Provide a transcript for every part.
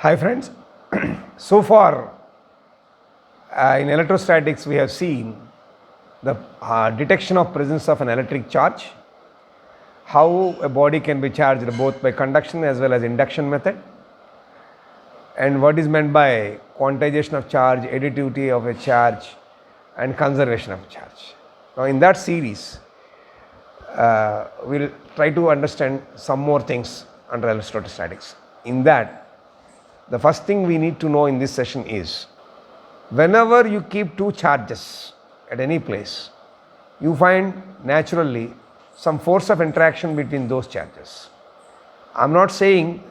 Hi friends, so far in electrostatics we have seen the detection of presence of an electric charge, how a body can be charged both by conduction as well as induction method, and what is meant by quantization of charge, additivity of a charge and conservation of charge. Now in that series we'll try to understand some more things under electrostatics. In that, the first thing we need to know in this session is, whenever you keep two charges at any place, you find naturally some force of interaction between those charges. I am not saying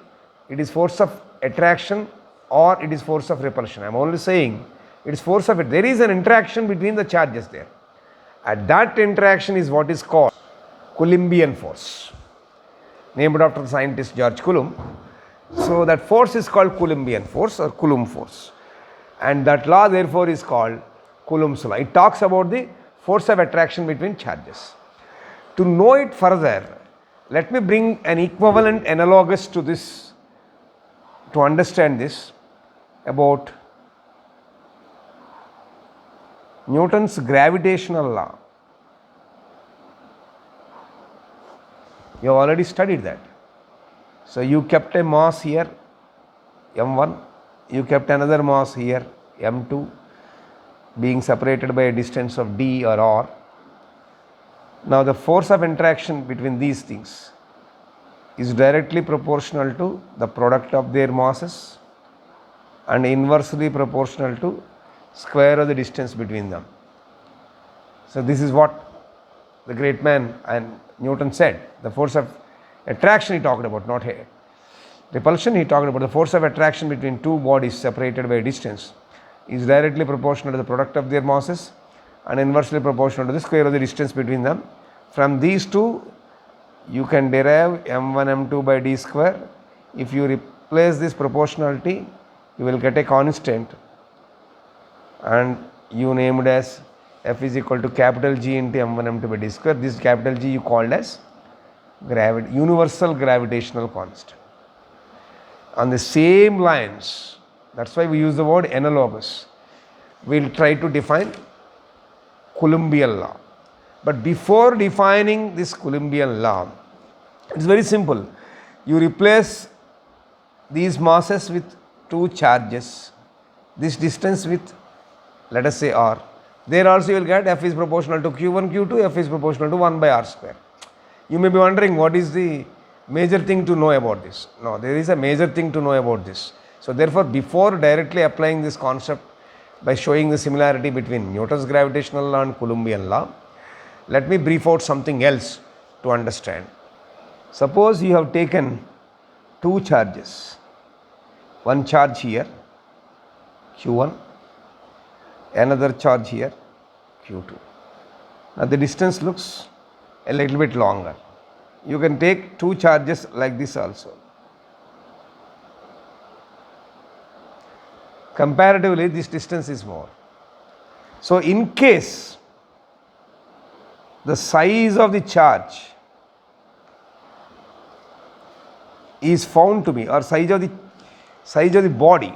it is force of attraction or it is force of repulsion. I am only saying it is force of it. There is an interaction between the charges there. And that interaction is what is called Coulombian force, named after the scientist George Coulomb. So that force is called Coulombian force or Coulomb force, and that law therefore is called Coulomb's law. It talks about the force of attraction between charges. To know it further, let me bring an equivalent analogous to this to understand this about Newton's gravitational law. You have already studied that. So you kept a mass here, m1, you kept another mass here, m2, being separated by a distance of d or r. Now the force of interaction between these things is directly proportional to the product of their masses and inversely proportional to square of the distance between them. So this is what the great man and Newton said. The force of attraction he talked about, not repulsion. He talked about the force of attraction between two bodies separated by a distance is directly proportional to the product of their masses and inversely proportional to the square of the distance between them. From these two, you can derive m1 m2 by d square. If you replace this proportionality, you will get a constant, and you named as f is equal to capital G into m1 m2 by d square. This capital G you called as universal gravitational constant. On the same lines, that's why we use the word analogous, we'll try to define Coulombian law. But before defining this Coulombian law, it's very simple. You replace these masses with two charges, this distance with, let us say, r. There also you will get f is proportional to q1 q2, f is proportional to 1 by r square. You may be wondering, what is the major thing to know about this? No, there is a major thing to know about this. So therefore, before directly applying this concept by showing the similarity between Newton's gravitational law and Coulombian law, let me brief out something else to understand. Suppose you have taken two charges, one charge here, q1, another charge here, q2. Now the distance looks a little bit longer. You can take two charges like this also. Comparatively, this distance is more. So in case the size of the charge is found to be, or size of the body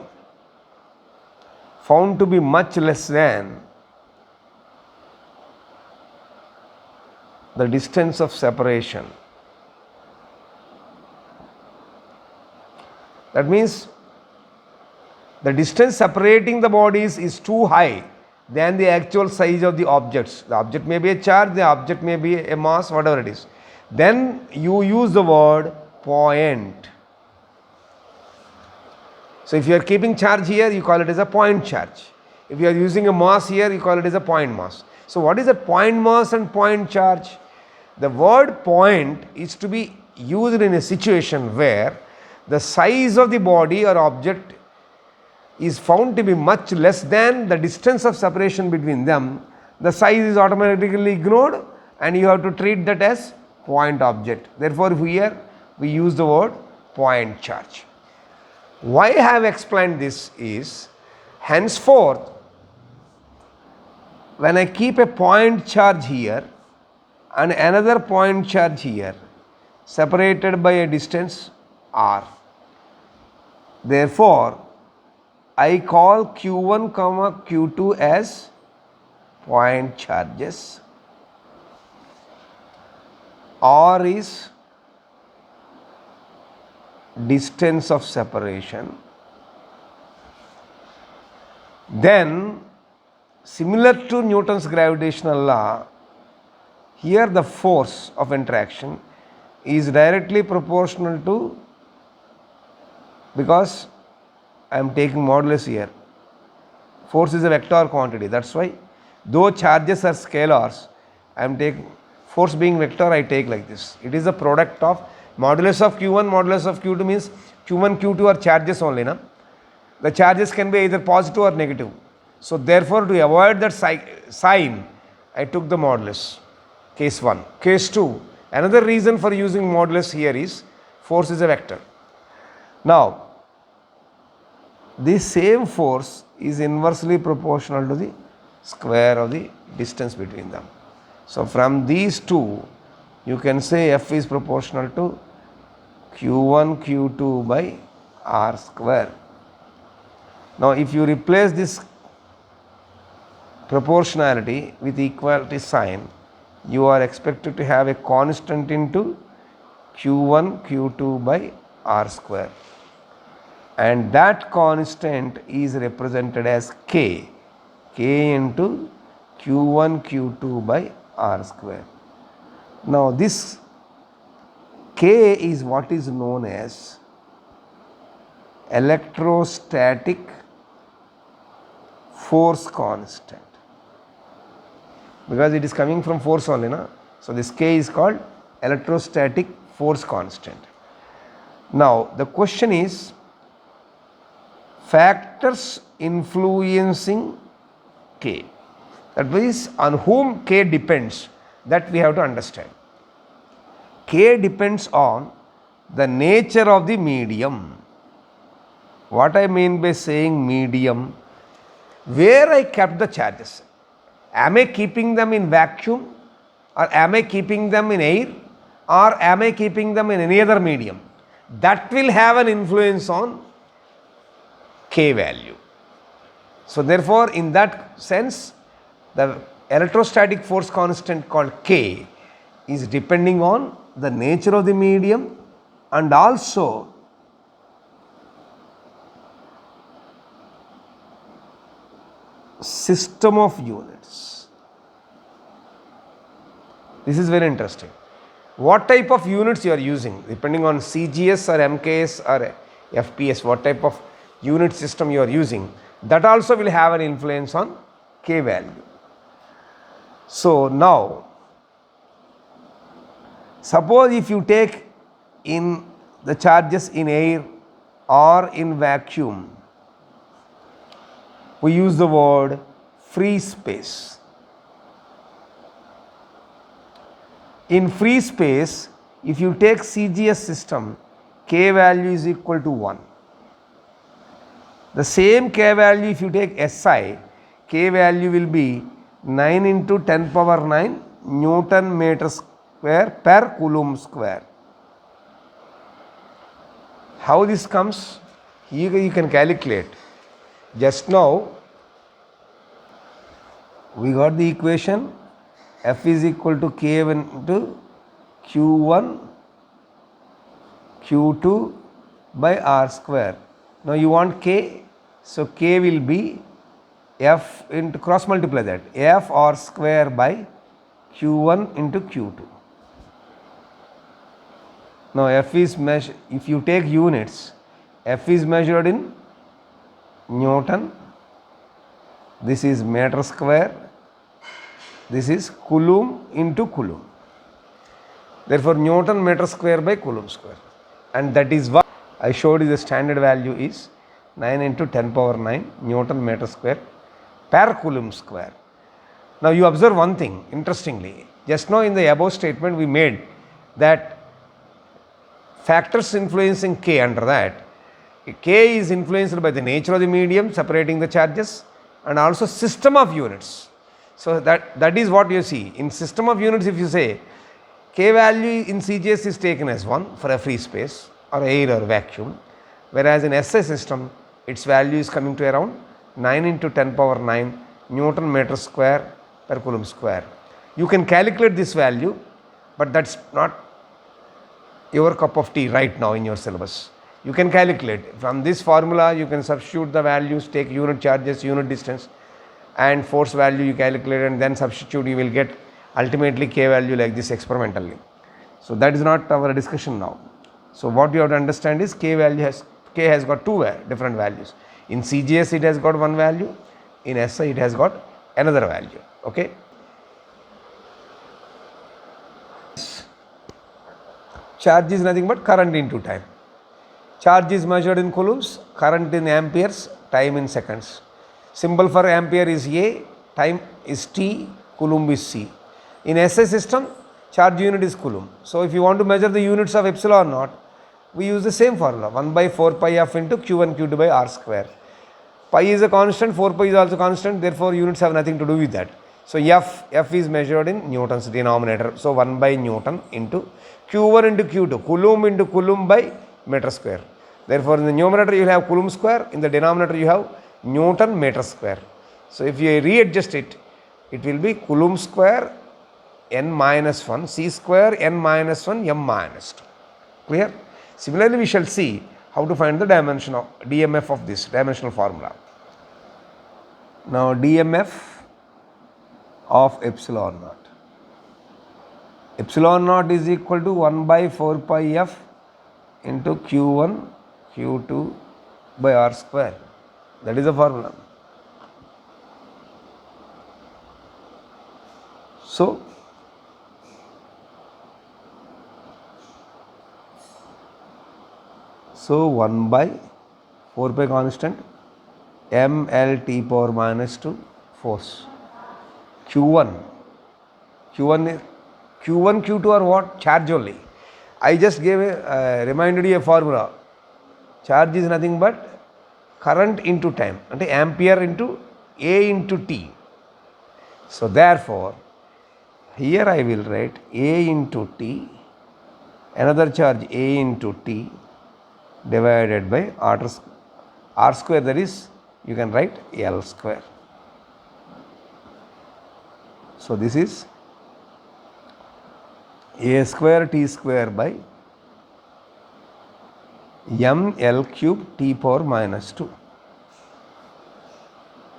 found to be much less than the distance of separation. That means the distance separating the bodies is too high than the actual size of the objects. The object may be a charge, the object may be a mass, whatever it is. Then you use the word point. So if you are keeping charge here, you call it as a point charge. If you are using a mass here, you call it as a point mass. So what is a point mass and point charge? The word point is to be used in a situation where the size of the body or object is found to be much less than the distance of separation between them. The size is automatically ignored and you have to treat that as point object. Therefore, here we use the word point charge. Why I have explained this is, henceforth, when I keep a point charge here and another point charge here, separated by a distance r, Therefore, I call Q1 comma Q2 as point charges. R is distance of separation. Then, similar to Newton's gravitational law, here the force of interaction is directly proportional to, because I am taking modulus here, force is a vector quantity, that's why though charges are scalars, I am taking force being vector, I take like this. It is a product of modulus of Q1, modulus of Q2 means Q1, Q2 are charges only. Na? The charges can be either positive or negative. So therefore, to avoid that sign, I took the modulus. Case 1. Case 2. Another reason for using modulus here is force is a vector. Now, this same force is inversely proportional to the square of the distance between them. So from these two, you can say F is proportional to Q1 Q2 by R square. Now if you replace this proportionality with equality sign, you are expected to have a constant into Q1 Q2 by R square, and that constant is represented as K into Q1 Q2 by R square. Now this K is what is known as electrostatic force constant, because it is coming from force only, na? So this K is called electrostatic force constant. Now the question is factors influencing K, that means on whom K depends, that we have to understand. K depends on the nature of the medium. What I mean by saying medium, where I kept the charges. Am I keeping them in vacuum, or am I keeping them in air, or am I keeping them in any other medium? That will have an influence on K value. So therefore, in that sense, the electrostatic force constant called K is depending on the nature of the medium and also system of units. This is very interesting. What type of units you are using, depending on CGS or MKS or FPS, what type of unit system you are using, that also will have an influence on K value. So now, suppose if you take in the charges in air or in vacuum, we use the word free space. In free space, if you take CGS system, K value is equal to 1. The same K value if you take SI, K value will be 9 into 10 power 9 Newton meter square per Coulomb square. How this comes? You can calculate. Just now we got the equation F is equal to K into Q1 Q2 by R square. Now you want K, so K will be F into, cross multiply that, F R square by Q1 into Q2. Now F is measured, if you take units, F is measured in Newton, this is meter square, this is Coulomb into Coulomb. Therefore Newton meter square by Coulomb square, and that is what I showed you. The standard value is 9 into 10 power 9 Newton meter square per Coulomb square. Now you observe one thing interestingly, just now in the above statement we made that factors influencing K, under that K is influenced by the nature of the medium separating the charges and also system of units. So that is what you see. In system of units, if you say K value in CGS is taken as 1 for a free space or air or vacuum, whereas in SI system its value is coming to around 9 into 10 power 9 Newton meter square per Coulomb square. You can calculate this value, but that's not your cup of tea right now in your syllabus. You can calculate from this formula. You can substitute the values, take unit charges, unit distance and force value you calculate, and then substitute. You will get ultimately K value like this experimentally. So that is not our discussion now. So what you have to understand is K has got two different values. In CGS it has got one value, in SI it has got another value. Okay. Charge is nothing but current into time. Charge is measured in coulombs, current in amperes, time in seconds. Symbol for ampere is A, time is T, coulomb is C. In SI system, charge unit is coulomb. So if you want to measure the units of epsilon naught, we use the same formula, 1 by 4 pi f into q1 q2 by r square. Pi is a constant, 4 pi is also constant, therefore units have nothing to do with that. So f is measured in Newton's denominator. So 1 by Newton into q1 into q2, coulomb into coulomb by meter square. Therefore in the numerator you will have coulomb square, in the denominator you have Newton meter square. So if you readjust it, it will be coulomb square n minus 1, c square n minus 1, m minus 2. Clear? Similarly, we shall see how to find the dimension of DMF of this dimensional formula. Now DMF of epsilon naught. Epsilon naught is equal to 1 by 4 pi f into q1 q2 by r square. That is the formula. So So 1 by 4 pi constant ml t power minus 2 force. Q1 Q2 are what? Charge only. I just gave reminded you a formula. Charge is nothing but current into time, and ampere into A into T. So therefore, here I will write A into T, another charge A into T divided by r square, that is you can write L square. So this is A square T square by m L cube T power minus 2.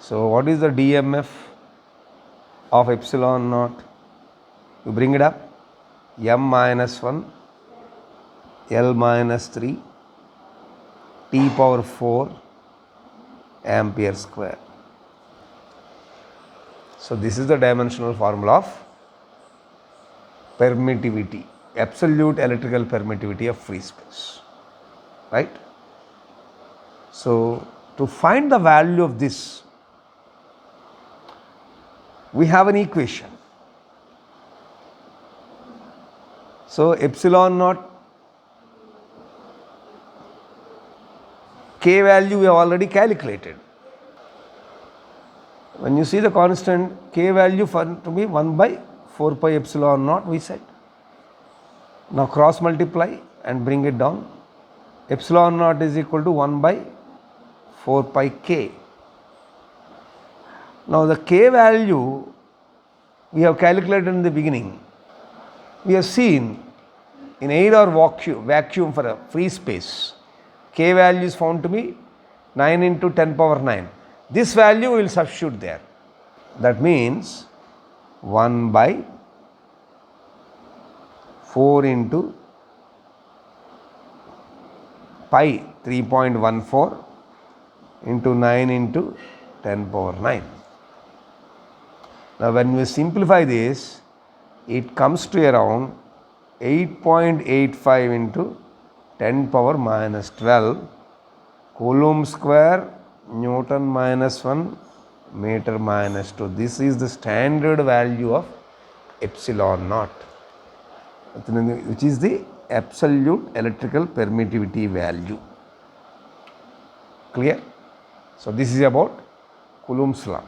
So what is the DMF of epsilon naught? You bring it up, m minus 1 L minus 3 T power 4 ampere square. So this is the dimensional formula of permittivity, absolute electrical permittivity of free space, right? So to find the value of this, we have an equation. So epsilon naught K value we have already calculated. When you see the constant, K value to be 1 by 4 pi epsilon naught, we said. Now cross multiply and bring it down. Epsilon naught is equal to 1 by 4 pi K. Now the K value we have calculated in the beginning. We have seen in air or vacuum for a free space, K value is found to be 9 into 10 power 9. This value we will substitute there. That means 1 by 4 into pi 3.14 into 9 into 10 power 9. Now when we simplify this, it comes to around 8.85 into 10 power minus 12 Coulomb square Newton minus 1 meter minus 2. This is the standard value of epsilon naught, which is the absolute electrical permittivity value. Clear? So this is about Coulomb's law.